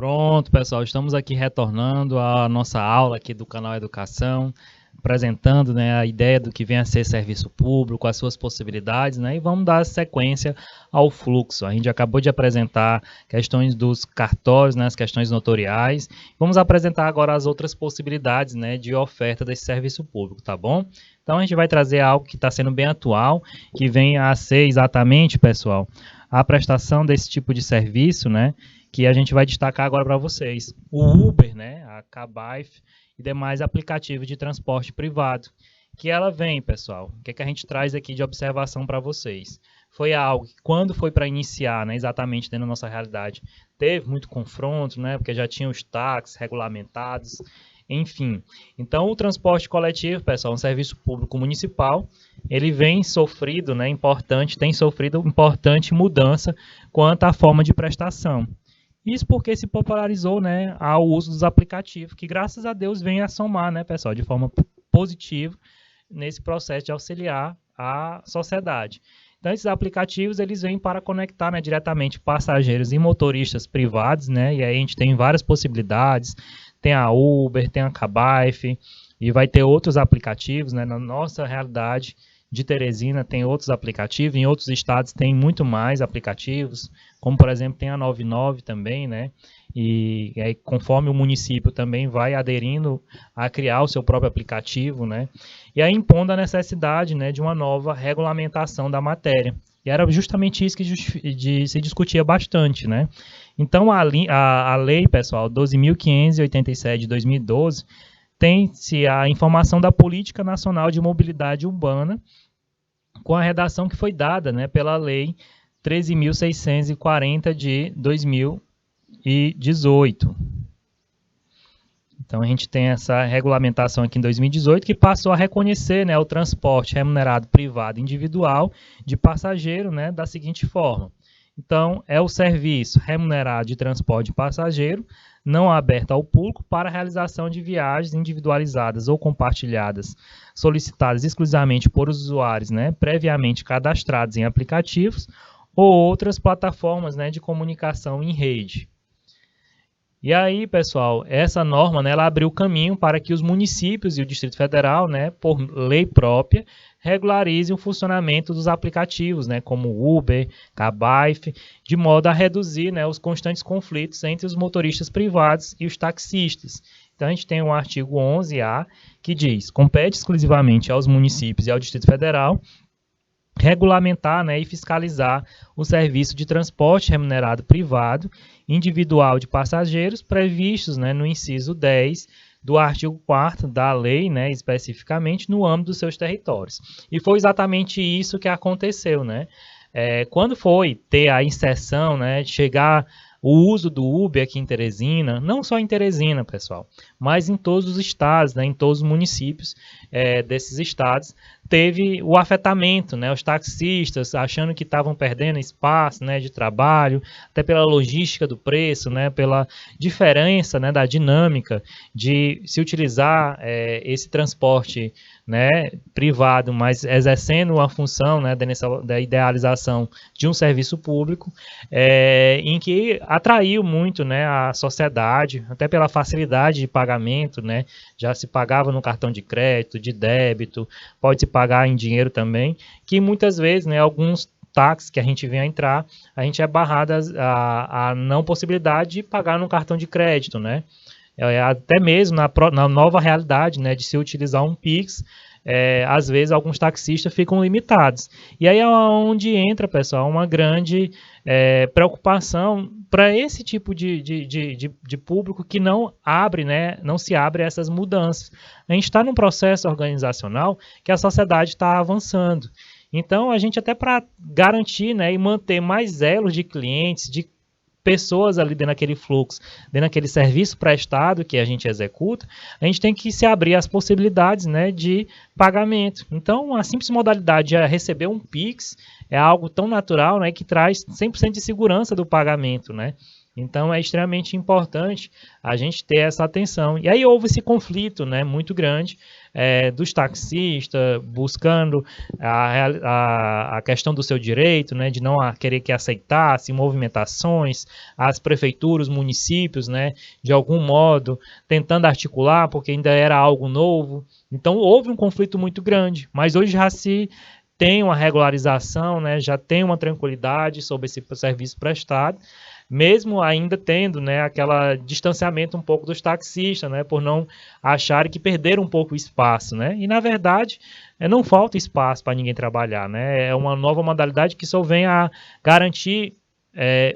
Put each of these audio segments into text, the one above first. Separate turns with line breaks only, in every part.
Pronto, pessoal, estamos aqui retornando à nossa aula aqui do canal Educação, apresentando, né, a ideia do que vem a ser serviço público, as suas possibilidades, né, e vamos dar sequência ao fluxo. A gente acabou de apresentar questões dos cartórios, né, as questões notoriais. Vamos apresentar agora as outras possibilidades, né, de oferta desse serviço público, tá bom? Então a gente vai trazer algo que está sendo bem atual, que vem a ser exatamente, pessoal, a prestação desse tipo de serviço, né, que a gente vai destacar agora para vocês. O Uber, né, a Cabify e demais aplicativos de transporte privado. Que ela vem, pessoal. O que é que a gente traz aqui de observação para vocês? Foi algo que, quando foi para iniciar, né, exatamente dentro da nossa realidade, teve muito confronto, né, porque já tinha os táxis regulamentados, enfim. Então, o transporte coletivo, pessoal, um serviço público municipal, ele vem sofrido, né, tem sofrido importante mudança quanto à forma de prestação. Isso porque se popularizou, né, ao uso dos aplicativos, que graças a Deus vem a somar, né, pessoal, de forma positiva nesse processo de auxiliar a sociedade. Então, esses aplicativos, eles vêm para conectar, né, diretamente passageiros e motoristas privados, né, e aí a gente tem várias possibilidades, tem a Uber, tem a Cabify, e vai ter outros aplicativos, né, na nossa realidade de Teresina tem outros aplicativos, em outros estados tem muito mais aplicativos, como por exemplo tem a 99 também, né? E aí conforme o município também vai aderindo a criar o seu próprio aplicativo, né? E aí impondo a necessidade, né, de uma nova regulamentação da matéria. E era justamente isso que se discutia bastante, né? Então a lei, pessoal, 12.587 de 2012, tem-se a informação da Política Nacional de Mobilidade Urbana, com a redação que foi dada, né, pela Lei 13.640 de 2018. Então, a gente tem essa regulamentação aqui em 2018, que passou a reconhecer, né, o transporte remunerado privado individual de passageiro, né, da seguinte forma. Então, é o serviço remunerado de transporte de passageiro, não aberto ao público, para a realização de viagens individualizadas ou compartilhadas, solicitadas exclusivamente por usuários, né, previamente cadastrados em aplicativos ou outras plataformas, né, de comunicação em rede. E aí, pessoal, essa norma, né, ela abriu caminho para que os municípios e o Distrito Federal, né, por lei própria, regularizem o funcionamento dos aplicativos, né, como Uber, Cabify, de modo a reduzir, né, os constantes conflitos entre os motoristas privados e os taxistas. Então, a gente tem o artigo 11A, que diz: compete exclusivamente aos municípios e ao Distrito Federal regulamentar, né, e fiscalizar o serviço de transporte remunerado privado individual de passageiros previstos, né, no inciso 10 do artigo 4º da lei, né, especificamente no âmbito dos seus territórios. E foi exatamente isso que aconteceu, né? Quando foi ter a inserção, né, chegar o uso do Uber aqui em Teresina, não só em Teresina, pessoal, mas em todos os estados, né, em todos os municípios desses estados, teve o afetamento, né, os taxistas achando que estavam perdendo espaço, né, de trabalho, até pela logística do preço, né, pela diferença, né, da dinâmica de se utilizar esse transporte, né, privado, mas exercendo a função, né, da idealização de um serviço público, em que atraiu muito, né, a sociedade, até pela facilidade de pagamento, né, já se pagava no cartão de crédito, de débito, pode se pagar em dinheiro também, que muitas vezes, né, alguns táxis que a gente vem a entrar, a gente é barrado a não possibilidade de pagar no cartão de crédito, né? Até mesmo na nova realidade, né, de se utilizar um Pix, às vezes alguns taxistas ficam limitados. E aí é onde entra, pessoal, uma grande preocupação para esse tipo de público que não abre, né, não se abre a essas mudanças. A gente está num processo organizacional que a sociedade está avançando. Então, a gente até para garantir, né, e manter mais elos de clientes, de pessoas ali dentro daquele fluxo, dentro daquele serviço prestado que a gente executa, a gente tem que se abrir as possibilidades, né, de pagamento. Então, a simples modalidade de receber um Pix é algo tão natural, né, que traz 100% de segurança do pagamento, né? Então é extremamente importante a gente ter essa atenção. E aí houve esse conflito, né, muito grande dos taxistas buscando a questão do seu direito, né, de não querer que aceitasse movimentações, as prefeituras, os municípios, né, de algum modo tentando articular, porque ainda era algo novo. Então houve um conflito muito grande, mas hoje já se tem uma regularização, né, já tem uma tranquilidade sobre esse serviço prestado, mesmo ainda tendo, né, aquele distanciamento um pouco dos taxistas, né, por não acharem que perderam um pouco o espaço, né, e na verdade não falta espaço para ninguém trabalhar, né, é uma nova modalidade que só vem a garantir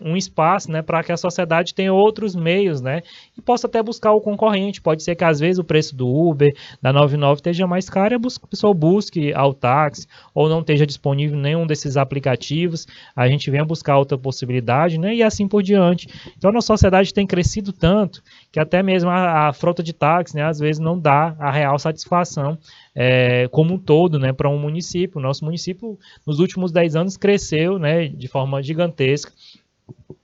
um espaço, né, para que a sociedade tenha outros meios, né, e possa até buscar o concorrente. Pode ser que às vezes o preço do Uber, da 99 esteja mais caro e a pessoa busque ao táxi ou não esteja disponível nenhum desses aplicativos, a gente venha buscar outra possibilidade, né, e assim por diante. Então a nossa sociedade tem crescido tanto que até mesmo a frota de táxi, né, às vezes não dá a real satisfação como um todo, né, para um município. O nosso município, nos últimos 10 anos, cresceu, né, de forma gigantesca,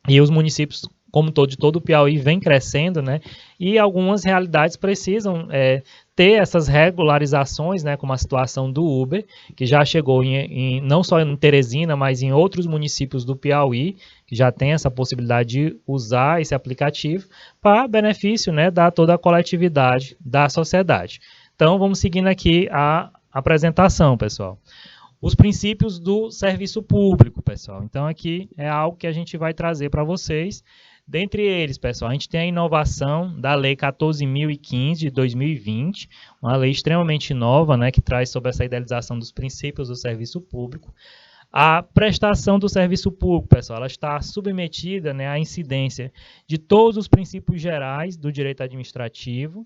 e os municípios, como todo, de todo o Piauí, vem crescendo, né, e algumas realidades precisam ter essas regularizações, né, como a situação do Uber, que já chegou não só em Teresina, mas em outros municípios do Piauí, que já tem essa possibilidade de usar esse aplicativo para benefício, né, da toda a coletividade da sociedade. Então, vamos seguindo aqui a apresentação, pessoal. Os princípios do serviço público, pessoal. Então, aqui é algo que a gente vai trazer para vocês. Dentre eles, pessoal, a gente tem a inovação da Lei 14.015 de 2020, uma lei extremamente nova, né, que traz sobre essa idealização dos princípios do serviço público. A prestação do serviço público, pessoal, ela está submetida, né, à incidência de todos os princípios gerais do direito administrativo.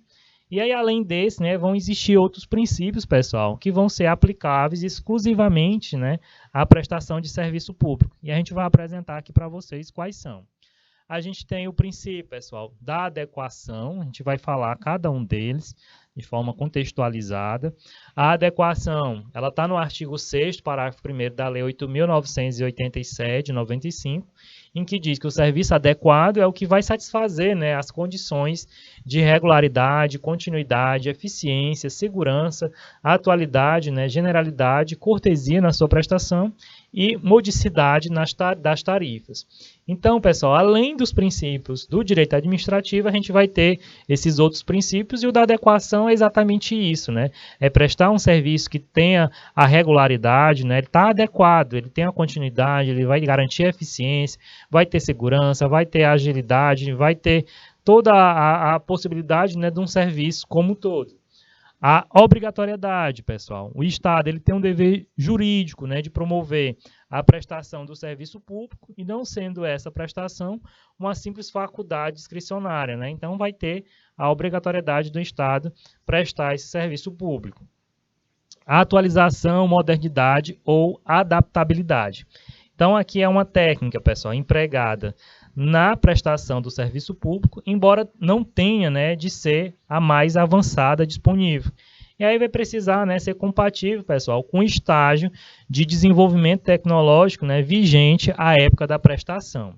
E aí, além desse, né, vão existir outros princípios, pessoal, que vão ser aplicáveis exclusivamente, né, à prestação de serviço público. E a gente vai apresentar aqui para vocês quais são. A gente tem o princípio, pessoal, da adequação. A gente vai falar cada um deles de forma contextualizada. A adequação, ela está no artigo 6º, parágrafo 1º da Lei 8.987, de 95, em que diz que o serviço adequado é o que vai satisfazer, né, as condições de regularidade, continuidade, eficiência, segurança, atualidade, né, generalidade, cortesia na sua prestação e modicidade das tarifas. Então, pessoal, além dos princípios do direito administrativo, a gente vai ter esses outros princípios, e o da adequação é exatamente isso, né? É prestar um serviço que tenha a regularidade, né? Ele está adequado, ele tem a continuidade, ele vai garantir a eficiência, vai ter segurança, vai ter agilidade, vai ter toda a possibilidade, né, de um serviço como um todo. A obrigatoriedade, pessoal. O Estado ele tem um dever jurídico, né, de promover a prestação do serviço público, e não sendo essa prestação uma simples faculdade discricionária, né? Então vai ter a obrigatoriedade do Estado prestar esse serviço público. A atualização, modernidade ou adaptabilidade. Então aqui é uma técnica, pessoal, empregada na prestação do serviço público, embora não tenha, né, de ser a mais avançada disponível. E aí vai precisar, né, ser compatível, pessoal, com o estágio de desenvolvimento tecnológico, né, vigente à época da prestação.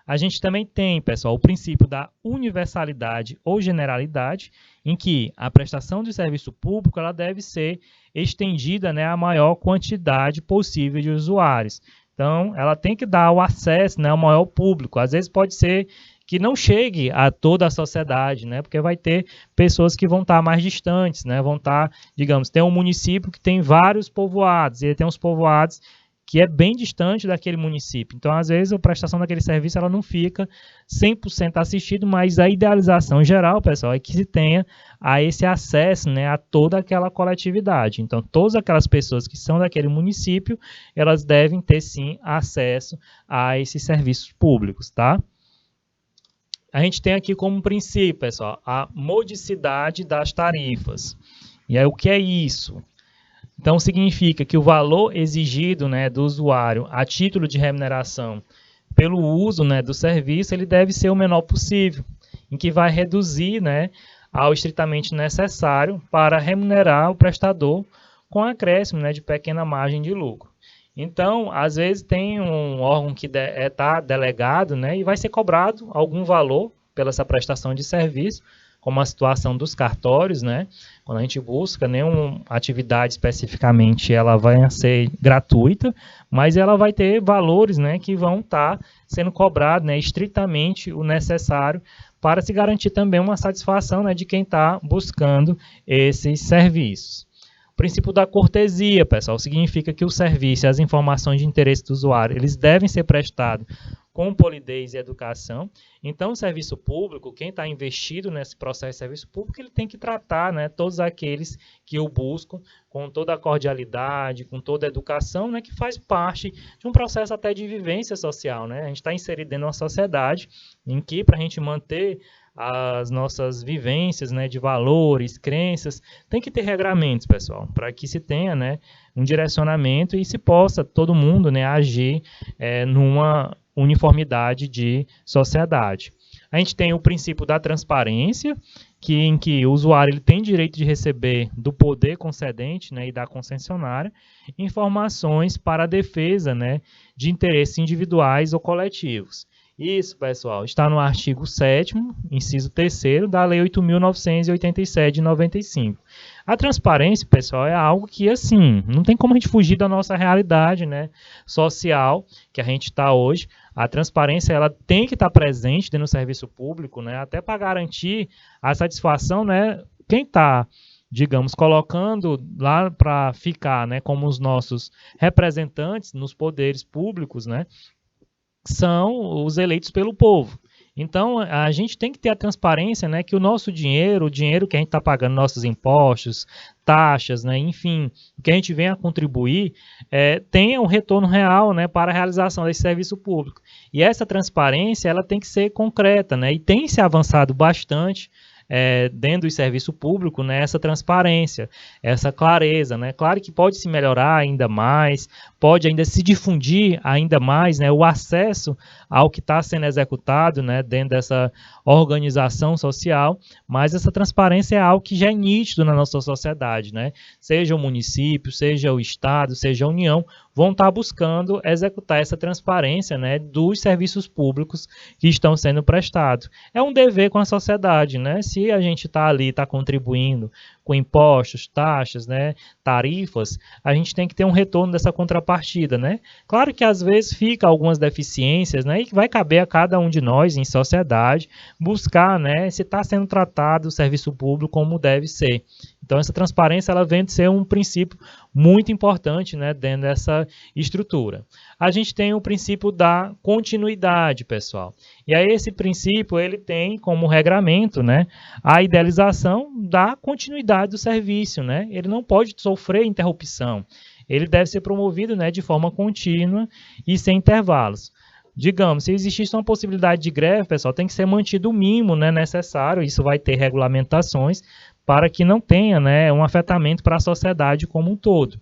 A gente também tem, pessoal, o princípio da universalidade ou generalidade, em que a prestação de serviço público ela deve ser estendida, né, à maior quantidade possível de usuários. Então, ela tem que dar o acesso, né, ao maior público. Às vezes pode ser que não chegue a toda a sociedade, né, porque vai ter pessoas que vão estar mais distantes, né, vão estar, digamos, tem um município que tem vários povoados, e ele tem uns povoados que é bem distante daquele município. Então, às vezes, a prestação daquele serviço ela não fica 100% assistido, mas a idealização geral, pessoal, é que se tenha a esse acesso, né, a toda aquela coletividade. Então, todas aquelas pessoas que são daquele município, elas devem ter, sim, acesso a esses serviços públicos, tá? A gente tem aqui como princípio, pessoal, a modicidade das tarifas. E aí, o que é isso? Então, significa que o valor exigido, né, do usuário a título de remuneração pelo uso, né, do serviço, ele deve ser o menor possível, em que vai reduzir, né, ao estritamente necessário para remunerar o prestador com acréscimo, né, de pequena margem de lucro. Então, às vezes tem um órgão que está delegado, né, e vai ser cobrado algum valor pela essa prestação de serviço, como a situação dos cartórios, né? Quando a gente busca nenhuma atividade especificamente, ela vai ser gratuita, mas ela vai ter valores, né, que vão estar sendo cobrados, né, estritamente o necessário para se garantir também uma satisfação, né, de quem está buscando esses serviços. O princípio da cortesia, pessoal, significa que o serviço e as informações de interesse do usuário, eles devem ser prestados com polidez e educação. Então, o serviço público, quem está investido nesse processo de serviço público, ele tem que tratar, né, todos aqueles que o buscam com toda a cordialidade, com toda a educação, né, que faz parte de um processo até de vivência social, né? A gente está inserido dentro de uma sociedade em que, para a gente manter as nossas vivências, né, de valores, crenças, tem que ter regramentos, pessoal, para que se tenha, né, um direcionamento e se possa todo mundo, né, agir numa uniformidade de sociedade. A gente tem o princípio da transparência, em que o usuário ele tem direito de receber do poder concedente, né, e da concessionária informações para a defesa, né, de interesses individuais ou coletivos. Isso, pessoal, está no artigo 7º, inciso 3º, da Lei 8.987, de 95. A transparência, pessoal, é algo que, assim, não tem como a gente fugir da nossa realidade, né, social que a gente está hoje. A transparência, ela tem que estar presente dentro do serviço público, né, até para garantir a satisfação, né, quem está, digamos, colocando lá para ficar, né, como os nossos representantes nos poderes públicos, né, são os eleitos pelo povo. Então, a gente tem que ter a transparência, né, que o nosso dinheiro, o dinheiro que a gente está pagando, nossos impostos, taxas, né, enfim, o que a gente vem a contribuir, tenha um retorno real, né, para a realização desse serviço público. E essa transparência, ela tem que ser concreta, né, e tem se avançado bastante dentro do serviço público, né, essa transparência, essa clareza, né? Claro que pode se melhorar ainda mais, pode ainda se difundir ainda mais, né, o acesso ao que está sendo executado, né, dentro dessa organização social, mas essa transparência é algo que já é nítido na nossa sociedade, né? Seja o município, seja o estado, seja a União, vão estar buscando executar essa transparência, né, dos serviços públicos que estão sendo prestados. É um dever com a sociedade, né? Se a gente está ali, está contribuindo com impostos, taxas, né, tarifas, a gente tem que ter um retorno dessa contrapartida, né? Claro que às vezes fica algumas deficiências, né, e que vai caber a cada um de nós em sociedade buscar, né, se está sendo tratado o serviço público como deve ser. Então, essa transparência ela vem de ser um princípio muito importante, né, dentro dessa estrutura. A gente tem o princípio da continuidade, pessoal. E aí esse princípio ele tem como regramento, né, a idealização da continuidade do serviço, né? Ele não pode sofrer interrupção. Ele deve ser promovido, né, de forma contínua e sem intervalos. Digamos, se existisse uma possibilidade de greve, pessoal, tem que ser mantido o mínimo, né, necessário. Isso vai ter regulamentações para que não tenha, né, um afetamento para a sociedade como um todo.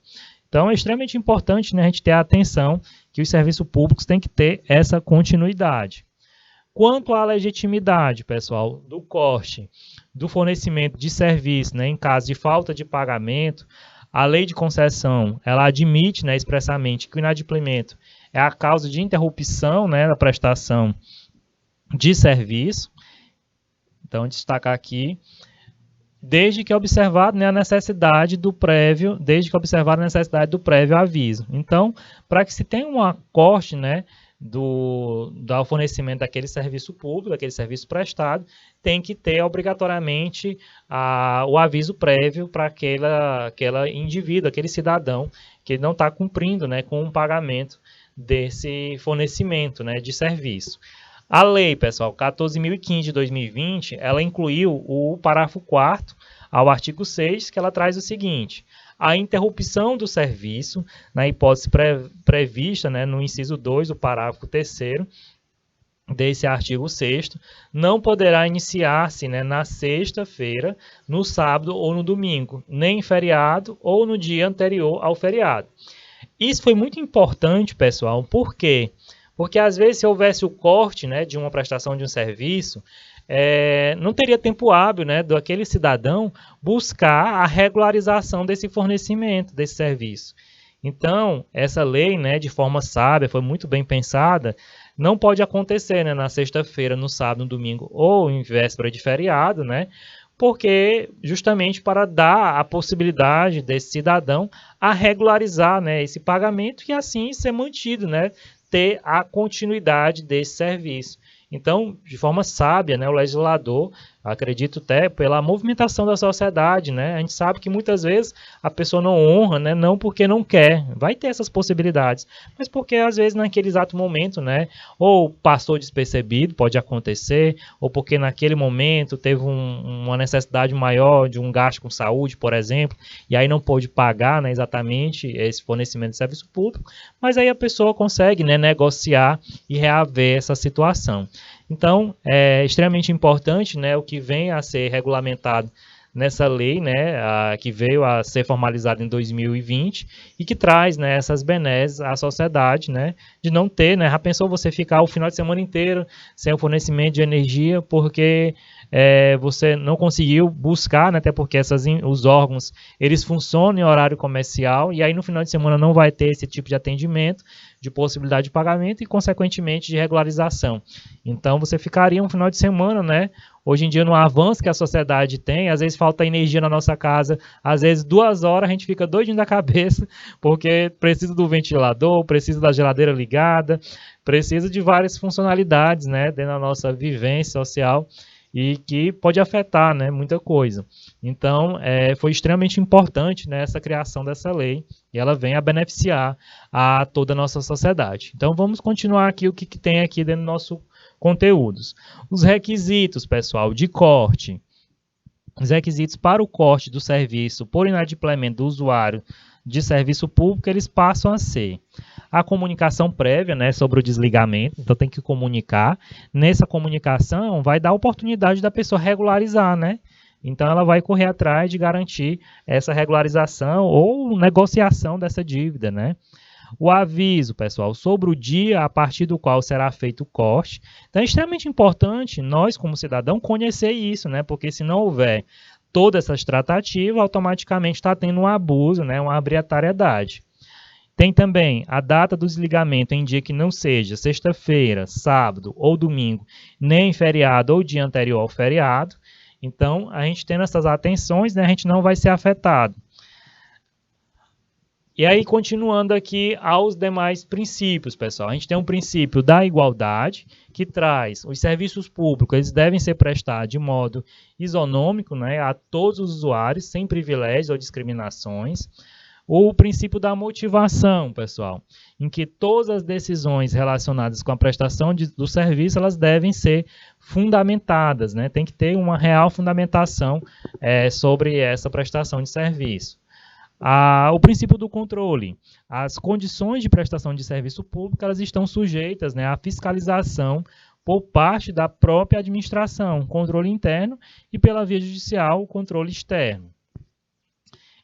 Então, é extremamente importante, né, a gente ter a atenção que os serviços públicos têm que ter essa continuidade. Quanto à legitimidade, pessoal, do corte, do fornecimento de serviço, né, em caso de falta de pagamento, a lei de concessão, ela admite, né, expressamente que o inadimplemento é a causa de interrupção, né, da prestação de serviço. Então, destacar aqui, desde que observado, né, a necessidade do prévio, aviso. Então, para que se tenha um corte, né, do fornecimento daquele serviço público, daquele serviço prestado, tem que ter obrigatoriamente o aviso prévio para aquela indivíduo, aquele cidadão que não está cumprindo, né, com o pagamento desse fornecimento, né, de serviço. A lei, pessoal, 14.015 de 2020, ela incluiu o parágrafo 4º ao artigo 6, que ela traz o seguinte: a interrupção do serviço, na hipótese prevista, né, no inciso 2 do parágrafo 3º desse artigo 6º, não poderá iniciar-se, né, na sexta-feira, no sábado ou no domingo, nem em feriado ou no dia anterior ao feriado. Isso foi muito importante, pessoal, por quê? Porque às vezes se houvesse o corte, né, de uma prestação de um serviço, não teria tempo hábil, né, daquele cidadão buscar a regularização desse fornecimento, desse serviço. Então, essa lei, né, de forma sábia, foi muito bem pensada, não pode acontecer, né, na sexta-feira, no sábado, no domingo ou em véspera de feriado, né, porque justamente para dar a possibilidade desse cidadão a regularizar, né, esse pagamento e assim ser mantido, né, ter a continuidade desse serviço. Então, de forma sábia, né, o legislador, acredito até pela movimentação da sociedade, né, a gente sabe que muitas vezes a pessoa não honra, né, não porque não quer, vai ter essas possibilidades, mas porque às vezes naquele exato momento, né, ou passou despercebido, pode acontecer, ou porque naquele momento teve uma necessidade maior de um gasto com saúde, por exemplo, e aí não pôde pagar, né, exatamente esse fornecimento de serviço público, mas aí a pessoa consegue, né, negociar e reaver essa situação. Então, é extremamente importante, né, o que vem a ser regulamentado nessa lei, né, que veio a ser formalizada em 2020 e que traz, né, essas benesses à sociedade, né, de não ter, né, já pensou você ficar o final de semana inteiro sem o fornecimento de energia porque você não conseguiu buscar, né, até porque os órgãos, eles funcionam em horário comercial e aí no final de semana não vai ter esse tipo de atendimento, de possibilidade de pagamento e, consequentemente, de regularização. Então, você ficaria um final de semana, né? Hoje em dia, no avanço que a sociedade tem, às vezes falta energia na nossa casa, às vezes 2 horas a gente fica doidinho da cabeça, porque precisa do ventilador, precisa da geladeira ligada, precisa de várias funcionalidades, né? Dentro da nossa vivência social e que pode afetar, né, muita coisa. Então, foi extremamente importante, né, essa criação dessa lei e ela vem a beneficiar a toda a nossa sociedade. Então, vamos continuar aqui o que tem aqui dentro do nosso conteúdos. Os requisitos, pessoal, de corte. Os requisitos para o corte do serviço por inadimplemento do usuário de serviço público, eles passam a ser a comunicação prévia, né, sobre o desligamento, então tem que comunicar. Nessa comunicação, vai dar a oportunidade da pessoa regularizar, né? Então, ela vai correr atrás de garantir essa regularização ou negociação dessa dívida, né? O aviso, pessoal, sobre o dia a partir do qual será feito o corte. Então, é extremamente importante nós, como cidadão, conhecer isso, né? Porque se não houver todas essas tratativas, automaticamente está tendo um abuso, né? Uma arbitrariedade. Tem também a data do desligamento em dia que não seja sexta-feira, sábado ou domingo, nem feriado ou dia anterior ao feriado. Então, a gente tendo essas atenções, né, a gente não vai ser afetado. E aí, continuando aqui aos demais princípios, pessoal. A gente tem um princípio da igualdade, que traz os serviços públicos, eles devem ser prestados de modo isonômico, né, a todos os usuários, sem privilégios ou discriminações. O princípio da motivação, pessoal, em que todas as decisões relacionadas com a prestação do serviço, elas devem ser fundamentadas, né? Tem que ter uma real fundamentação sobre essa prestação de serviço. O princípio do controle. As condições de prestação de serviço público, elas estão sujeitas, né, à fiscalização por parte da própria administração, controle interno, e pela via judicial, o controle externo.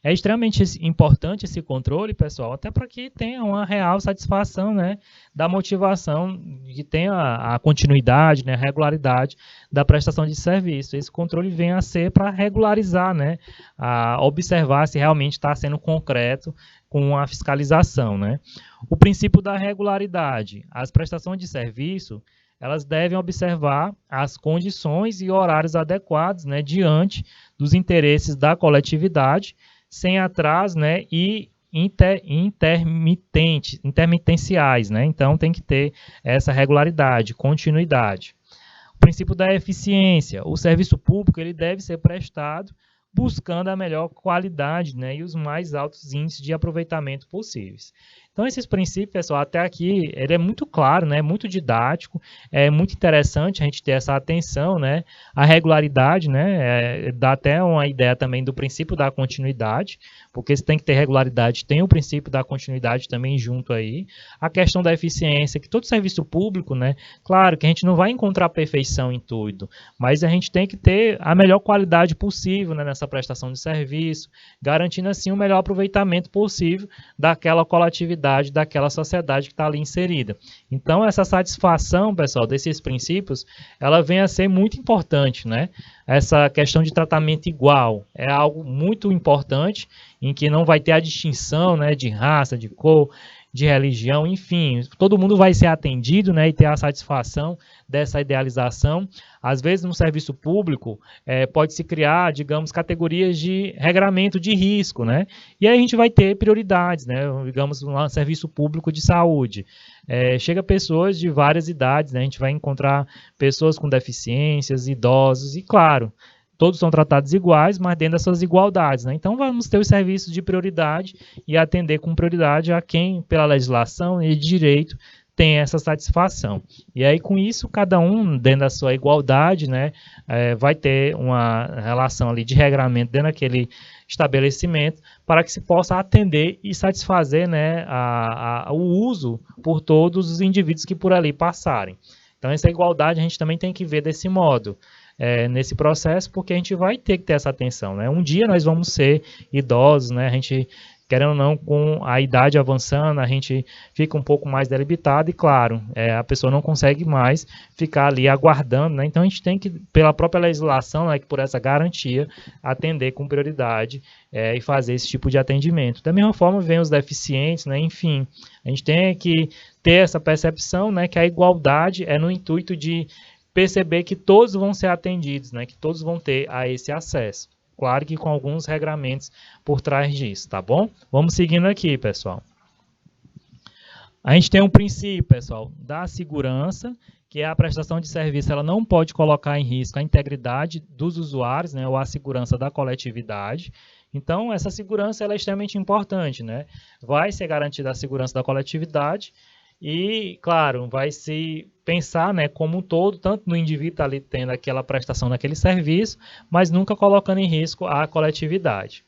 É extremamente importante esse controle, pessoal, até para que tenha uma real satisfação, né, da motivação, que tenha a continuidade, né, a regularidade da prestação de serviço. Esse controle vem a ser para regularizar, né, a observar se realmente está sendo concreto com a fiscalização, né. O princípio da regularidade. As prestações de serviço, elas devem observar as condições e horários adequados, né, diante dos interesses da coletividade, sem atraso, né, e intermitenciais, né? Então tem que ter essa regularidade, continuidade. O princípio da eficiência. O serviço público ele deve ser prestado buscando a melhor qualidade, né, e os mais altos índices de aproveitamento possíveis. Então, esses princípios, pessoal, até aqui, ele é muito claro, né, muito didático, é muito interessante a gente ter essa atenção, né, a regularidade, né, dá até uma ideia também do princípio da continuidade, porque se tem que ter regularidade, tem o princípio da continuidade também junto aí. A questão da eficiência, que todo serviço público, né, claro que a gente não vai encontrar perfeição em tudo, mas a gente tem que ter a melhor qualidade possível, né, nessa prestação de serviço, garantindo assim o melhor aproveitamento possível daquela coletividade realidade daquela sociedade que está ali inserida. Então, essa satisfação, pessoal, desses princípios, ela vem a ser muito importante, né? Essa questão de tratamento igual é algo muito importante, em que não vai ter a distinção, né, de raça, de cor, de religião, enfim, todo mundo vai ser atendido, né, e ter a satisfação dessa idealização. Às vezes, no serviço público, pode-se criar, digamos, categorias de regramento de risco, né, e aí a gente vai ter prioridades, né, digamos, no serviço público de saúde. Chega pessoas de várias idades, né, a gente vai encontrar pessoas com deficiências, idosos, e claro, todos são tratados iguais, mas dentro das suas igualdades, né? Então, vamos ter os serviços de prioridade e atender com prioridade a quem, pela legislação e direito, tem essa satisfação. E aí, com isso, cada um, dentro da sua igualdade, né, vai ter uma relação ali de regramento dentro daquele estabelecimento para que se possa atender e satisfazer, né, o uso por todos os indivíduos que por ali passarem. Então, essa igualdade a gente também tem que ver desse modo. Nesse processo, porque a gente vai ter que ter essa atenção, né? Um dia nós vamos ser idosos, né? A gente, querendo ou não, com a idade avançando, a gente fica um pouco mais delimitado e, claro, a pessoa não consegue mais ficar ali aguardando, né? Então, a gente tem que, pela própria legislação, né, que por essa garantia, atender com prioridade e fazer esse tipo de atendimento. Da mesma forma, vem os deficientes, né? Enfim, a gente tem que ter essa percepção, né, que a igualdade é no intuito de perceber que todos vão ser atendidos, né? Que todos vão ter a esse acesso. Claro que com alguns regramentos por trás disso, tá bom? Vamos seguindo aqui, pessoal. A gente tem um princípio, pessoal, da segurança, que é a prestação de serviço, ela não pode colocar em risco a integridade dos usuários, né? Ou a segurança da coletividade. Então, essa segurança ela é extremamente importante, né? Vai ser garantida a segurança da coletividade. E, claro, vai se pensar, né, como um todo, tanto no indivíduo ali tendo aquela prestação daquele serviço, mas nunca colocando em risco a coletividade.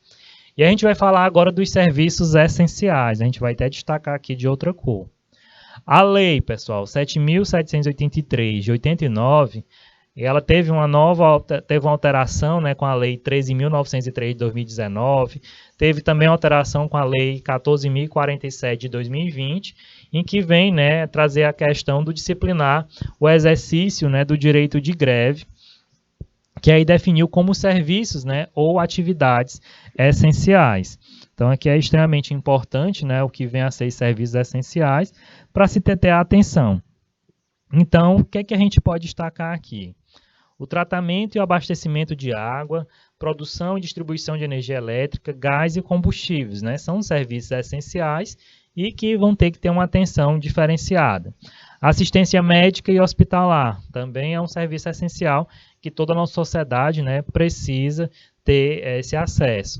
E a gente vai falar agora dos serviços essenciais, a gente vai até destacar aqui de outra cor. A lei, pessoal, 7.783 de 89, ela teve uma alteração, né, com a lei 13.903 de 2019, teve também alteração com a lei 14.047 de 2020, em que vem, né, trazer a questão do disciplinar o exercício, né, do direito de greve, que aí definiu como serviços, né, ou atividades essenciais. Então, aqui é extremamente importante, né, o que vem a ser serviços essenciais, para se ter a atenção. Então, o que é que a gente pode destacar aqui? O tratamento e o abastecimento de água, produção e distribuição de energia elétrica, gás e combustíveis, né, são serviços essenciais e que vão ter que ter uma atenção diferenciada. Assistência médica e hospitalar também é um serviço essencial que toda a nossa sociedade, né, precisa ter esse acesso.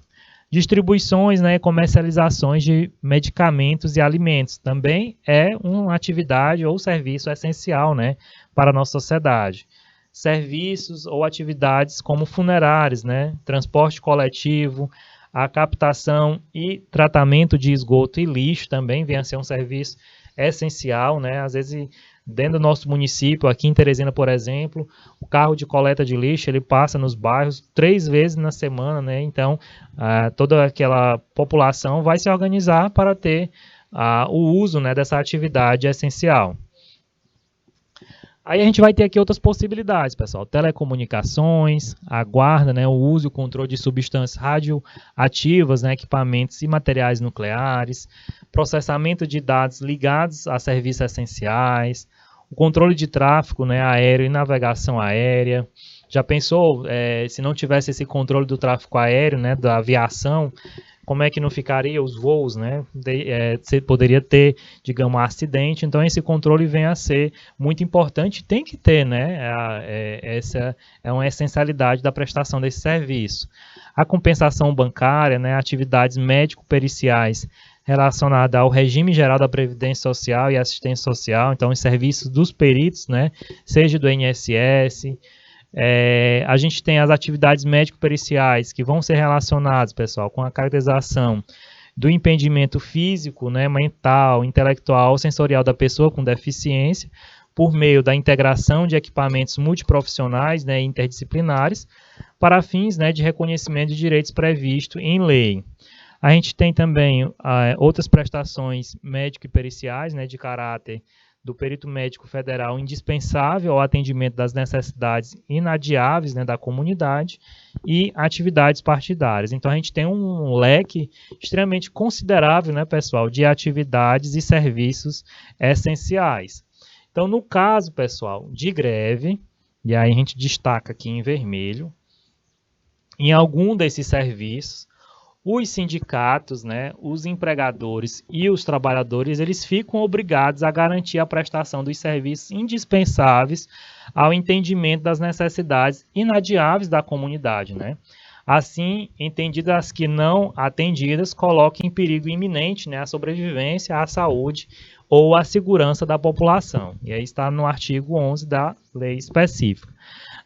Distribuições, né, e comercializações de medicamentos e alimentos também é uma atividade ou serviço essencial, né, para a nossa sociedade. Serviços ou atividades como funerários, né, transporte coletivo, a captação e tratamento de esgoto e lixo também vem a ser um serviço essencial, né? Às vezes, dentro do nosso município, aqui em Teresina, por exemplo, o carro de coleta de lixo, ele passa nos bairros 3 vezes na semana, né? Então, toda aquela população vai se organizar para ter o uso, né, dessa atividade essencial. Aí a gente vai ter aqui outras possibilidades, pessoal. Telecomunicações, a guarda, né, o uso e o controle de substâncias radioativas, né, equipamentos e materiais nucleares, processamento de dados ligados a serviços essenciais, o controle de tráfego, né, aéreo e navegação aérea. Já pensou, se não tivesse esse controle do tráfego aéreo, né, da aviação, como é que não ficaria os voos, né? Você poderia ter, digamos, um acidente. Então, esse controle vem a ser muito importante, tem que ter, né? Essa é uma essencialidade da prestação desse serviço. A compensação bancária, né? Atividades médico-periciais relacionadas ao regime geral da Previdência Social e Assistência Social, então, os serviços dos peritos, né? Seja do INSS. A gente tem as atividades médico-periciais que vão ser relacionadas, pessoal, com a caracterização do impedimento físico, né, mental, intelectual ou sensorial da pessoa com deficiência, por meio da integração de equipamentos multiprofissionais, né, interdisciplinares, para fins, né, de reconhecimento de direitos previstos em lei. A gente tem também outras prestações médico e periciais, né, de caráter do perito médico federal indispensável ao atendimento das necessidades inadiáveis, né, da comunidade e atividades partidárias. Então, a gente tem um leque extremamente considerável, né, pessoal, de atividades e serviços essenciais. Então, no caso, pessoal, de greve, e aí a gente destaca aqui em vermelho, em algum desses serviços, os sindicatos, né, os empregadores e os trabalhadores, eles ficam obrigados a garantir a prestação dos serviços indispensáveis ao entendimento das necessidades inadiáveis da comunidade, né? Assim, entendidas as que não atendidas, colocam em perigo iminente, né, a sobrevivência, a saúde ou a segurança da população. E aí está no artigo 11 da lei específica.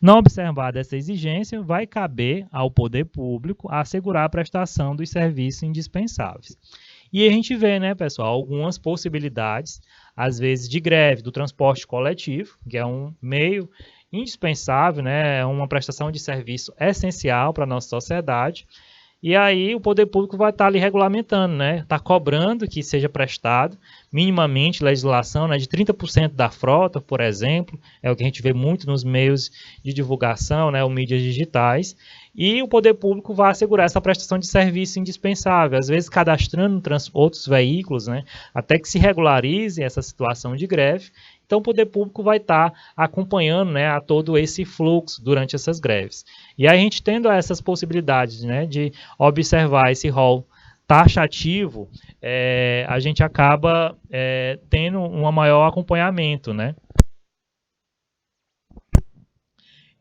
Não observada essa exigência, vai caber ao poder público assegurar a prestação dos serviços indispensáveis. E a gente vê, né, pessoal, algumas possibilidades, às vezes de greve do transporte coletivo, que é um meio indispensável, né, é uma prestação de serviço essencial para a nossa sociedade. E aí o poder público vai estar ali regulamentando, né? Está cobrando que seja prestado minimamente legislação, né, de 30% da frota, por exemplo, é o que a gente vê muito nos meios de divulgação, né, ou mídias digitais, e o poder público vai assegurar essa prestação de serviço indispensável, às vezes cadastrando outros veículos, né, até que se regularize essa situação de greve. Então, o poder público vai estar acompanhando, né, a todo esse fluxo durante essas greves. E aí, a gente tendo essas possibilidades, né, de observar esse rol taxativo, a gente acaba tendo um maior acompanhamento, né?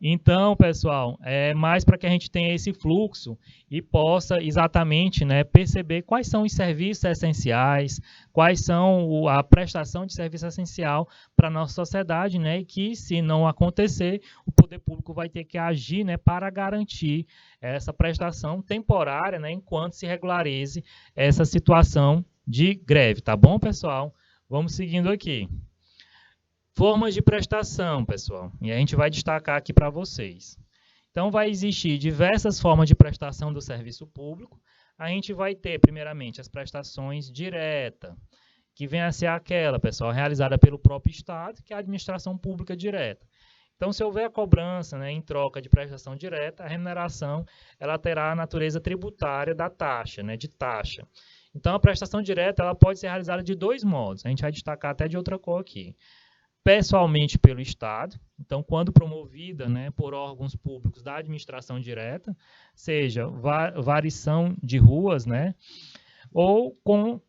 Então, pessoal, é mais para que a gente tenha esse fluxo e possa exatamente, né, perceber quais são os serviços essenciais, quais são a prestação de serviço essencial para a nossa sociedade, né, e que, se não acontecer, o poder público vai ter que agir, né, para garantir essa prestação temporária, né, enquanto se regularize essa situação de greve, tá bom, pessoal? Vamos seguindo aqui. Formas de prestação, pessoal, e a gente vai destacar aqui para vocês. Então, vai existir diversas formas de prestação do serviço público. A gente vai ter, primeiramente, as prestações diretas, que vem a ser aquela, pessoal, realizada pelo próprio Estado, que é a administração pública direta. Então, se houver a cobrança, né, em troca de prestação direta, a remuneração ela terá a natureza tributária da taxa, né, de taxa. Então, a prestação direta ela pode ser realizada de dois modos. A gente vai destacar até de outra cor aqui. Pessoalmente pelo Estado, então quando promovida, né, por órgãos públicos da administração direta, seja variação de ruas, né, ou com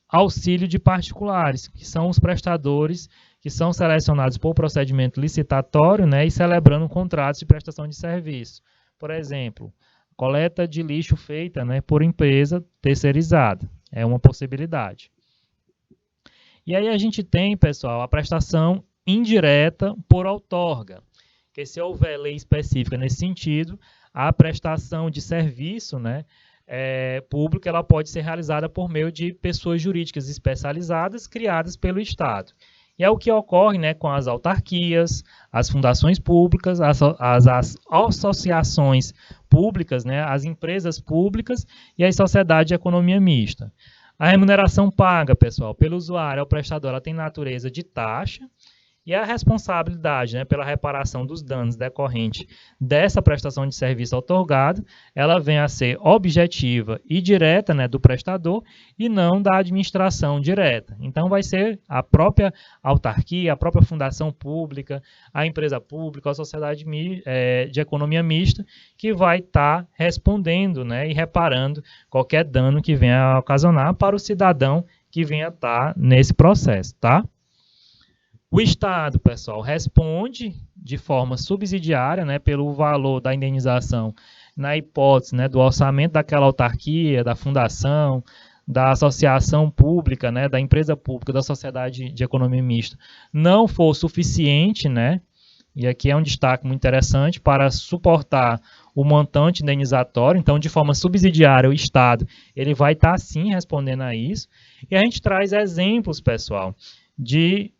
auxílio de particulares, que são os prestadores que são selecionados por procedimento licitatório, né, e celebrando contratos de prestação de serviço. Por exemplo, coleta de lixo feita, né, por empresa terceirizada, é uma possibilidade. E aí a gente tem, pessoal, a prestação indireta por outorga, que se houver lei específica nesse sentido, a prestação de serviço, né, público ela pode ser realizada por meio de pessoas jurídicas especializadas criadas pelo Estado. E é o que ocorre, né, com as autarquias, as fundações públicas, as associações públicas, né, as empresas públicas e as sociedades de economia mista. A remuneração paga, pessoal, pelo usuário ao prestador, ela tem natureza de taxa e a responsabilidade, né, pela reparação dos danos decorrentes dessa prestação de serviço outorgado, ela vem a ser objetiva e direta, né, do prestador e não da administração direta. Então, vai ser a própria autarquia, a própria fundação pública, a empresa pública, a sociedade de economia mista, que vai estar respondendo, né, e reparando qualquer dano que venha a ocasionar para o cidadão que venha estar nesse processo, tá? O Estado, pessoal, responde de forma subsidiária, né, pelo valor da indenização na hipótese, né, do orçamento daquela autarquia, da fundação, da associação pública, né, da empresa pública, da sociedade de economia mista, não for suficiente, né, e aqui é um destaque muito interessante, para suportar o montante indenizatório. Então, de forma subsidiária, o Estado ele vai estar, sim, respondendo a isso. E a gente traz exemplos, pessoal, de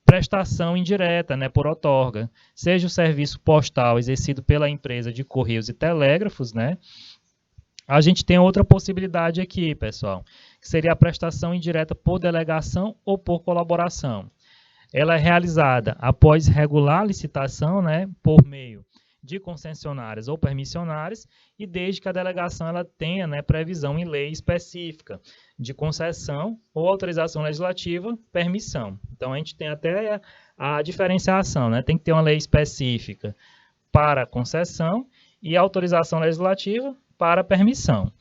prestação indireta, né, por outorga, seja o serviço postal exercido pela empresa de Correios e Telégrafos, né, A gente tem outra possibilidade aqui, pessoal, que seria a prestação indireta por delegação ou por colaboração. Ela é realizada após regular licitação, né, por meio de concessionárias ou permissionárias, e desde que a delegação ela tenha, né, previsão em lei específica de concessão ou autorização legislativa, permissão. Então a gente tem até a diferenciação, né? Tem que ter uma lei específica para concessão e autorização legislativa para permissão.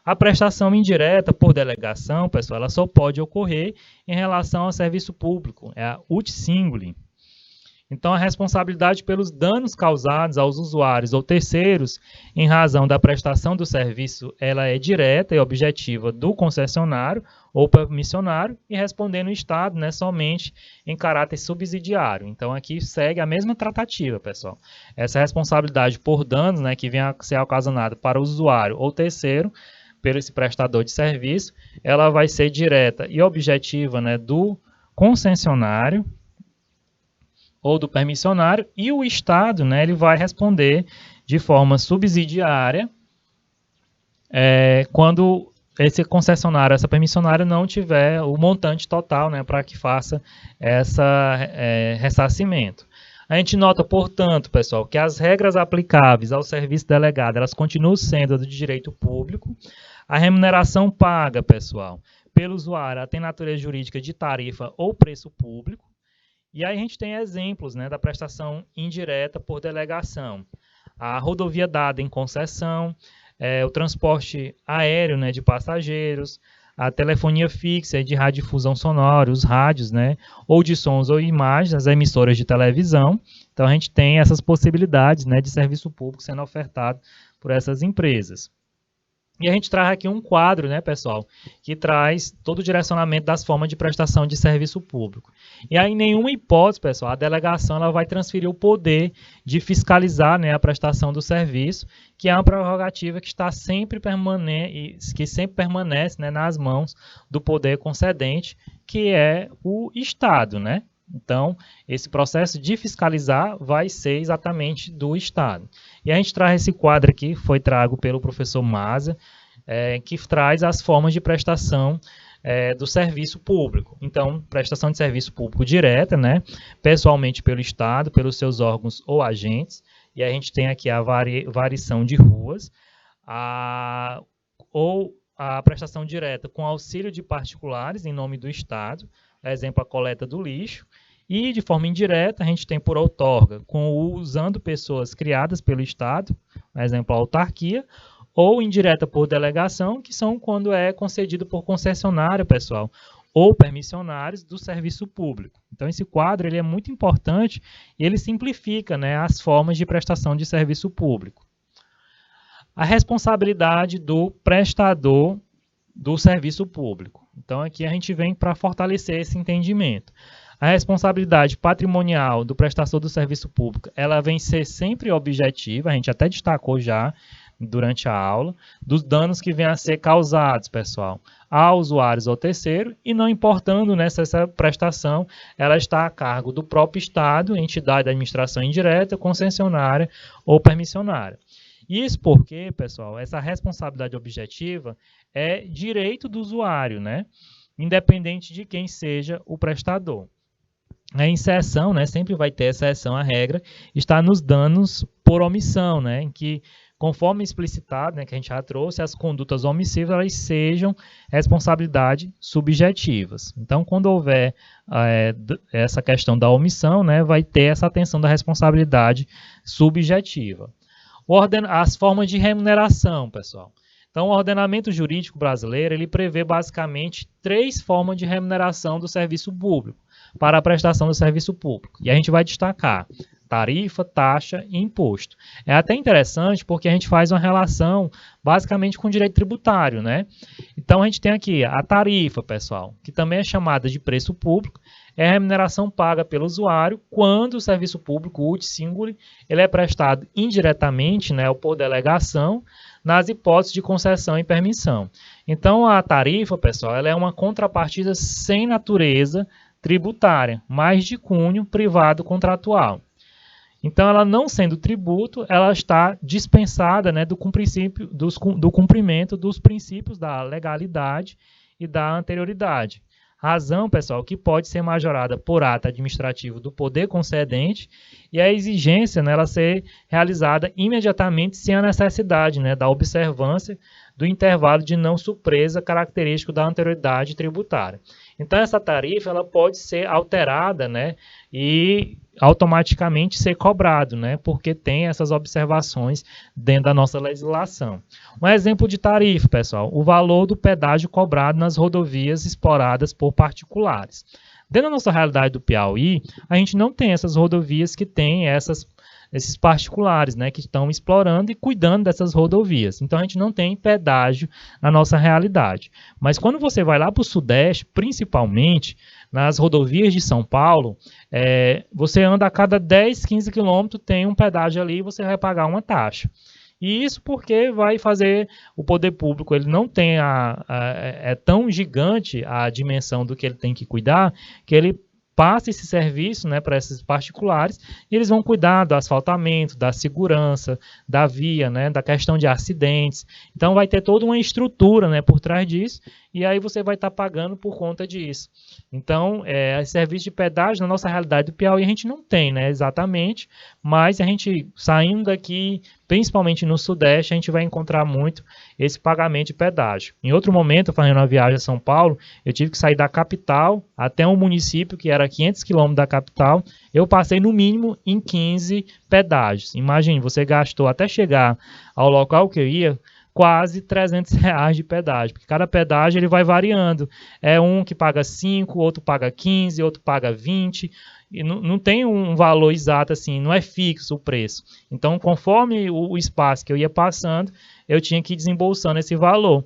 A prestação indireta por delegação, pessoal, ela só pode ocorrer em relação ao serviço público, é a ut singuli. Então, a responsabilidade pelos danos causados aos usuários ou terceiros em razão da prestação do serviço, ela é direta e objetiva do concessionário ou permissionário e respondendo o Estado, né, somente em caráter subsidiário. Então, aqui segue a mesma tratativa, pessoal. Essa responsabilidade por danos, né, que vem a ser ocasionada para o usuário ou terceiro, pelo esse prestador de serviço, ela vai ser direta e objetiva, né, do concessionário ou do permissionário, e o Estado, né, ele vai responder de forma subsidiária quando esse concessionário, essa permissionária não tiver o montante total, né, para que faça essa ressarcimento. A gente nota, portanto, pessoal, que as regras aplicáveis ao serviço delegado, elas continuam sendo do direito público. A remuneração paga, pessoal, pelo usuário, ela tem natureza jurídica de tarifa ou preço público. E aí a gente tem exemplos, né, da prestação indireta por delegação. A rodovia dada em concessão, o transporte aéreo, né, de passageiros, a telefonia fixa de radiodifusão sonora, os rádios, né, ou de sons ou imagens, as emissoras de televisão. Então a gente tem essas possibilidades, né, de serviço público sendo ofertado por essas empresas. E a gente traz aqui um quadro, né, pessoal, que traz todo o direcionamento das formas de prestação de serviço público. E aí, em nenhuma hipótese, pessoal, a delegação ela vai transferir o poder de fiscalizar, né, a prestação do serviço, que é uma prerrogativa que sempre permanece, né, nas mãos do poder concedente, que é o Estado, né? Então, esse processo de fiscalizar vai ser exatamente do Estado. E a gente traz esse quadro aqui, foi trago pelo professor Maza, que traz as formas de prestação do serviço público. Então, prestação de serviço público direta, né, pessoalmente pelo Estado, pelos seus órgãos ou agentes. E a gente tem aqui a variação de ruas, ou a prestação direta com auxílio de particulares em nome do Estado, exemplo, a coleta do lixo, e de forma indireta a gente tem por outorga, usando pessoas criadas pelo Estado, exemplo, a autarquia, ou indireta por delegação, que são quando é concedido por concessionária, pessoal, ou permissionários do serviço público. Então esse quadro ele é muito importante e ele simplifica, né, as formas de prestação de serviço público. A responsabilidade do prestador do serviço público. Então aqui a gente vem para fortalecer esse entendimento. A responsabilidade patrimonial do prestador do serviço público, ela vem ser sempre objetiva, a gente até destacou já durante a aula, dos danos que venham a ser causados, pessoal, a usuários ou terceiro, e não importando, né, se essa prestação ela está a cargo do próprio Estado, entidade de administração indireta, concessionária ou permissionária. Isso porque, pessoal, essa responsabilidade objetiva é direito do usuário, né? Independente de quem seja o prestador. A exceção, né, sempre vai ter exceção à regra, está nos danos por omissão, né, em que, conforme explicitado, né, que a gente já trouxe, as condutas omissivas elas sejam responsabilidade subjetivas. Então, quando houver essa questão da omissão, né, vai ter essa atenção da responsabilidade subjetiva. As formas de remuneração, pessoal. Então, o ordenamento jurídico brasileiro ele prevê basicamente 3 formas de remuneração do serviço público para a prestação do serviço público. E a gente vai destacar tarifa, taxa e imposto. É até interessante porque a gente faz uma relação basicamente com o direito tributário, né? Então, a gente tem aqui a tarifa, pessoal, que também é chamada de preço público, é a remuneração paga pelo usuário quando o serviço público ut singuli ele é prestado indiretamente, né, ou por delegação, nas hipóteses de concessão e permissão. Então, a tarifa, pessoal, ela é uma contrapartida sem natureza tributária, mas de cunho privado contratual. Então, ela não sendo tributo, ela está dispensada, né, do cumprimento dos princípios da legalidade e da anterioridade. Razão, pessoal, que pode ser majorada por ato administrativo do poder concedente e a exigência, né, ela ser realizada imediatamente sem a necessidade, né, da observância do intervalo de não surpresa característico da anterioridade tributária. Então, essa tarifa ela pode ser alterada, né, e automaticamente ser cobrado, né, porque tem essas observações dentro da nossa legislação. Um exemplo de tarifa, pessoal, o valor do pedágio cobrado nas rodovias exploradas por particulares. Dentro da nossa realidade do Piauí, a gente não tem essas rodovias que têm esses particulares, né, que estão explorando e cuidando dessas rodovias. Então, a gente não tem pedágio na nossa realidade. Mas quando você vai lá para o Sudeste, principalmente nas rodovias de São Paulo, você anda a cada 10, 15 quilômetros, tem um pedágio ali e você vai pagar uma taxa. E isso porque vai fazer o poder público, ele não tem é tão gigante a dimensão do que ele tem que cuidar, que ele passa esse serviço, né, para esses particulares e eles vão cuidar do asfaltamento, da segurança, da via, né, da questão de acidentes. Então vai ter toda uma estrutura, né, por trás disso e aí você vai estar pagando por conta disso. Então, esse serviço de pedágio, na nossa realidade do Piauí, a gente não tem, né, exatamente, mas a gente, saindo daqui, principalmente no Sudeste, a gente vai encontrar muito esse pagamento de pedágio. Em outro momento, fazendo uma viagem a São Paulo, eu tive que sair da capital até um município que era 500 quilômetros da capital, eu passei no mínimo em 15 pedágios. Imagine, você gastou até chegar ao local que eu ia, quase R$ 300 de pedágio, porque cada pedágio ele vai variando. É um que paga 5, outro paga 15, outro paga 20, e não tem um valor exato assim, não é fixo o preço. Então, conforme o espaço que eu ia passando, eu tinha que ir desembolsando esse valor.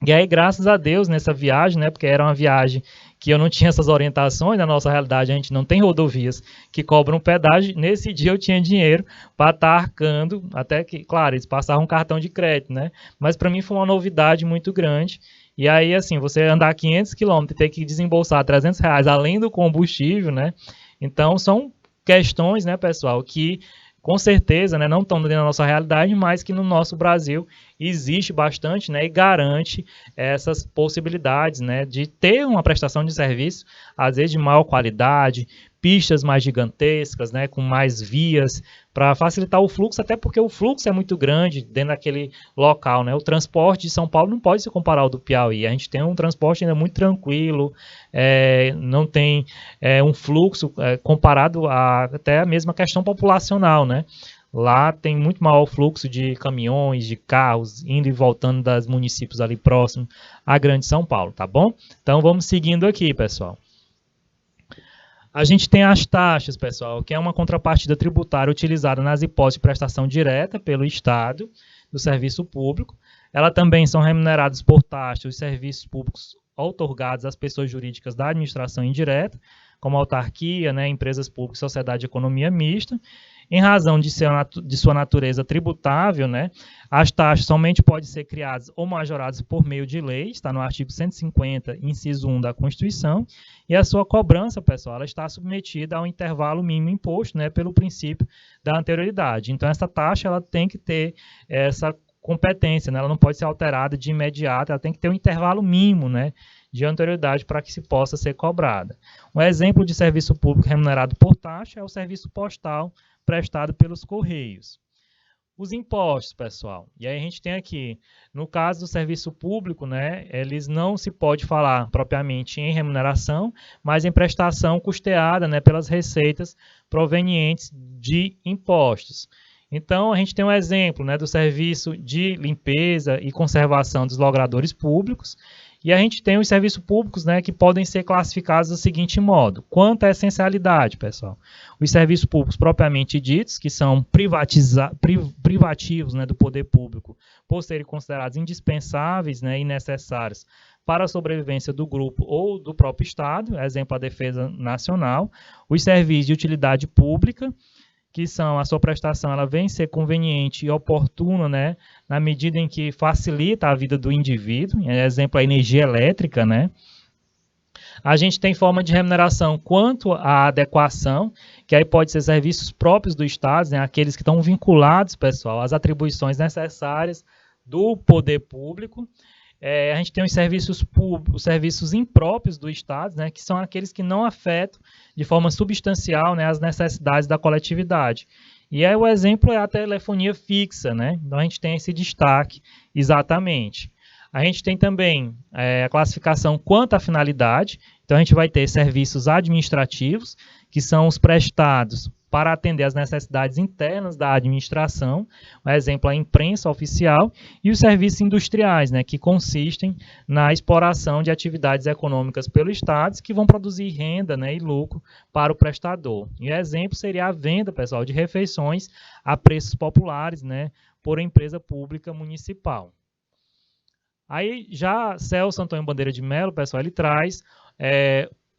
E aí, graças a Deus, nessa viagem, né, porque era uma viagem que eu não tinha essas orientações, na nossa realidade a gente não tem rodovias que cobram pedágio, nesse dia eu tinha dinheiro para estar arcando, até que, claro, eles passavam um cartão de crédito, né, mas para mim foi uma novidade muito grande. E aí, assim, você andar 500 quilômetros e ter que desembolsar R$ 300 além do combustível, né, então são questões, né, pessoal, que com certeza, né, não estão dentro da nossa realidade, mas que no nosso Brasil existe bastante, né, e garante essas possibilidades, né, de ter uma prestação de serviço, às vezes de maior qualidade, pistas mais gigantescas, né, com mais vias, para facilitar o fluxo, até porque o fluxo é muito grande dentro daquele local, né, o transporte de São Paulo não pode se comparar ao do Piauí, a gente tem um transporte ainda muito tranquilo, não tem um fluxo comparado a até a mesma questão populacional, né. Lá tem muito maior fluxo de caminhões, de carros, indo e voltando dos municípios ali próximos à Grande São Paulo, tá bom? Então vamos seguindo aqui, pessoal. A gente tem as taxas, pessoal, que é uma contrapartida tributária utilizada nas hipóteses de prestação direta pelo Estado do serviço público. Elas também são remuneradas por taxas os serviços públicos outorgados às pessoas jurídicas da administração indireta, como autarquia, né, empresas públicas, sociedade de economia mista. Em razão de sua natureza tributável, né, as taxas somente podem ser criadas ou majoradas por meio de lei, está no artigo 150, inciso 1 da Constituição, e a sua cobrança, pessoal, ela está submetida ao intervalo mínimo imposto, né, pelo princípio da anterioridade. Então, essa taxa ela tem que ter essa competência, né, ela não pode ser alterada de imediato, ela tem que ter um intervalo mínimo, né, de anterioridade para que se possa ser cobrada. Um exemplo de serviço público remunerado por taxa é o serviço postal prestado pelos Correios. Os impostos, pessoal. E aí a gente tem aqui, no caso do serviço público, né, eles não se pode falar propriamente em remuneração, mas em prestação custeada, né, pelas receitas provenientes de impostos. Então, a gente tem um exemplo, né, do serviço de limpeza e conservação dos logradores públicos, e a gente tem os serviços públicos, né, que podem ser classificados do seguinte modo. Quanto à essencialidade, pessoal, os serviços públicos propriamente ditos, que são privativos, né, do poder público, por serem considerados indispensáveis, né, e necessários para a sobrevivência do grupo ou do próprio Estado, exemplo a defesa nacional, os serviços de utilidade pública, que são a sua prestação, ela vem ser conveniente e oportuna, né, na medida em que facilita a vida do indivíduo, exemplo a energia elétrica, né, A gente tem forma de remuneração quanto à adequação, que aí pode ser serviços próprios do Estado, né, aqueles que estão vinculados, pessoal, às atribuições necessárias do poder público. A gente tem os serviços públicos, os serviços impróprios do Estado, né, que são aqueles que não afetam de forma substancial, né, as necessidades da coletividade. E aí o exemplo é a telefonia fixa, né? Então a gente tem esse destaque exatamente. A gente tem também a classificação quanto à finalidade. Então a gente vai ter serviços administrativos, que são os prestados para atender às necessidades internas da administração, um exemplo, a imprensa oficial, e os serviços industriais, né, que consistem na exploração de atividades econômicas pelo Estado, que vão produzir renda, né, e lucro para o prestador. E o exemplo seria a venda, pessoal, de refeições a preços populares, né, por empresa pública municipal. Aí já Celso Antônio Bandeira de Mello, pessoal, ele traz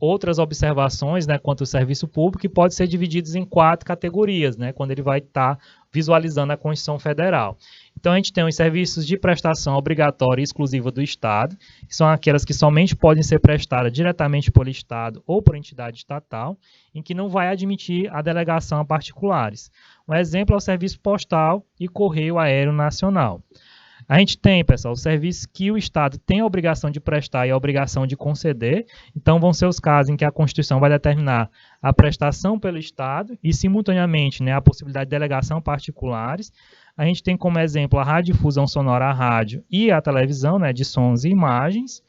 outras observações, né, quanto ao serviço público, que pode ser divididos em 4 categorias, né, quando ele vai estar visualizando a Constituição Federal. Então, a gente tem os serviços de prestação obrigatória e exclusiva do Estado, que são aquelas que somente podem ser prestadas diretamente pelo Estado ou por entidade estatal, em que não vai admitir a delegação a particulares. Um exemplo é o serviço postal e correio aéreo nacional. A gente tem, pessoal, os serviços que o Estado tem a obrigação de prestar e a obrigação de conceder. Então, vão ser os casos em que a Constituição vai determinar a prestação pelo Estado e, simultaneamente, né, a possibilidade de delegação particulares. A gente tem como exemplo a radiodifusão sonora, a rádio e a televisão, né, de sons e imagens.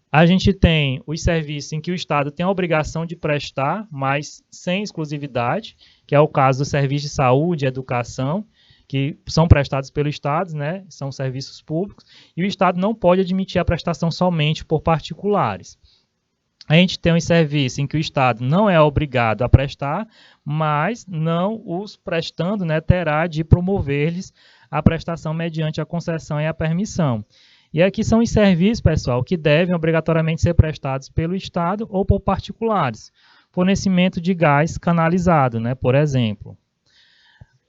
A gente tem os serviços em que o Estado tem a obrigação de prestar, mas sem exclusividade, que é o caso do serviço de saúde e educação, que são prestados pelo Estado, né, são serviços públicos, e o Estado não pode admitir a prestação somente por particulares. A gente tem os serviços em que o Estado não é obrigado a prestar, mas não os prestando, né, terá de promover-lhes a prestação mediante a concessão e a permissão. E aqui são os serviços, pessoal, que devem obrigatoriamente ser prestados pelo Estado ou por particulares. Fornecimento de gás canalizado, né, por exemplo.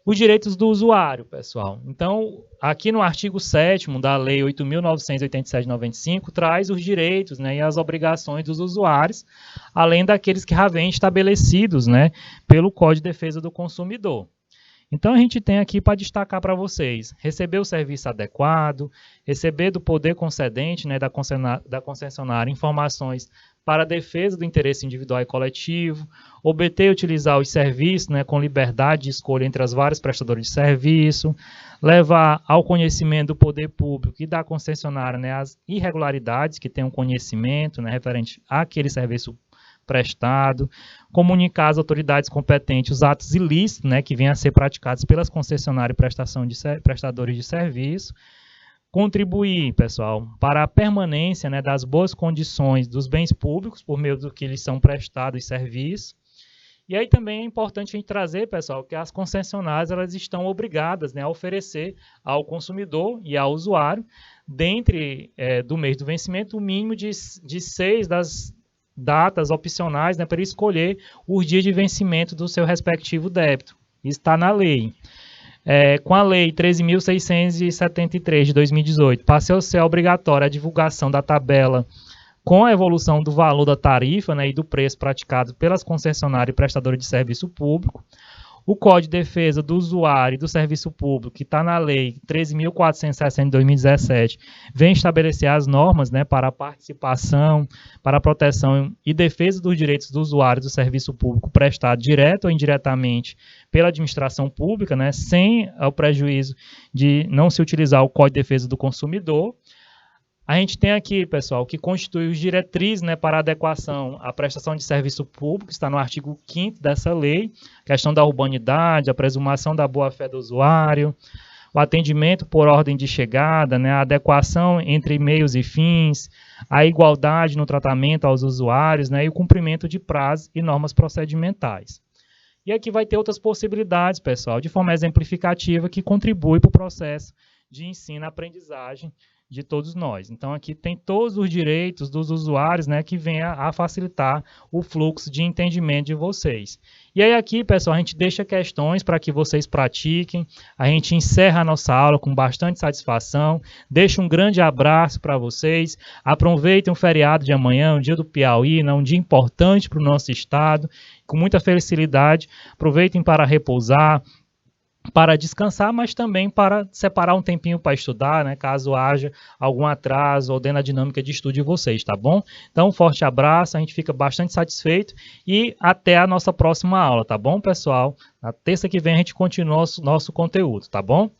Os direitos do usuário, pessoal. Então, aqui no artigo 7º da Lei 8.987/95, traz os direitos, né, e as obrigações dos usuários, além daqueles que já vêm estabelecidos, né, pelo Código de Defesa do Consumidor. Então, a gente tem aqui para destacar para vocês, receber o serviço adequado, receber do poder concedente, né, da concessionária, informações para a defesa do interesse individual e coletivo, obter e utilizar os serviços, né, com liberdade de escolha entre as várias prestadores de serviço, levar ao conhecimento do poder público e da concessionária, né, as irregularidades que tenham conhecimento, né, referente àquele serviço prestado, comunicar às autoridades competentes os atos ilícitos, né, que venham a ser praticados pelas concessionárias e prestadores de serviço, contribuir, pessoal, para a permanência, né, das boas condições dos bens públicos por meio do que lhes são prestados serviços. E aí também é importante a gente trazer, pessoal, que as concessionárias elas estão obrigadas, né, a oferecer ao consumidor e ao usuário, dentre do mês do vencimento, o mínimo de 6 das datas opcionais, né, para escolher o dia de vencimento do seu respectivo débito. Isso está na lei. Com a Lei 13.673 de 2018, passou a ser obrigatória a divulgação da tabela com a evolução do valor da tarifa, né, e do preço praticado pelas concessionárias e prestadoras de serviço público. O Código de Defesa do Usuário e do Serviço Público, que está na Lei 13.460 de 2017, vem estabelecer as normas, né, para a participação, para a proteção e defesa dos direitos do usuário do serviço público prestado direto ou indiretamente pela administração pública, né, sem o prejuízo de não se utilizar o Código de Defesa do Consumidor. A gente tem aqui, pessoal, que constitui os diretrizes, né, para adequação à prestação de serviço público, está no artigo 5º dessa lei, questão da urbanidade, a presumação da boa-fé do usuário, o atendimento por ordem de chegada, né, a adequação entre meios e fins, a igualdade no tratamento aos usuários, né, e o cumprimento de prazos e normas procedimentais. E aqui vai ter outras possibilidades, pessoal, de forma exemplificativa que contribui para o processo de ensino-aprendizagem de todos nós. Então, aqui tem todos os direitos dos usuários, né, que vem a facilitar o fluxo de entendimento de vocês. E aí aqui, pessoal, a gente deixa questões para que vocês pratiquem. A gente encerra a nossa aula com bastante satisfação. Deixa um grande abraço para vocês. Aproveitem o feriado de amanhã, o dia do Piauí, né, um dia importante para o nosso estado. Com muita felicidade. Aproveitem para repousar, para descansar, mas também para separar um tempinho para estudar, né, caso haja algum atraso ou dentro da dinâmica de estudo de vocês, tá bom? Então, um forte abraço, a gente fica bastante satisfeito e até a nossa próxima aula, tá bom, pessoal? Na terça que vem a gente continua nosso conteúdo, tá bom?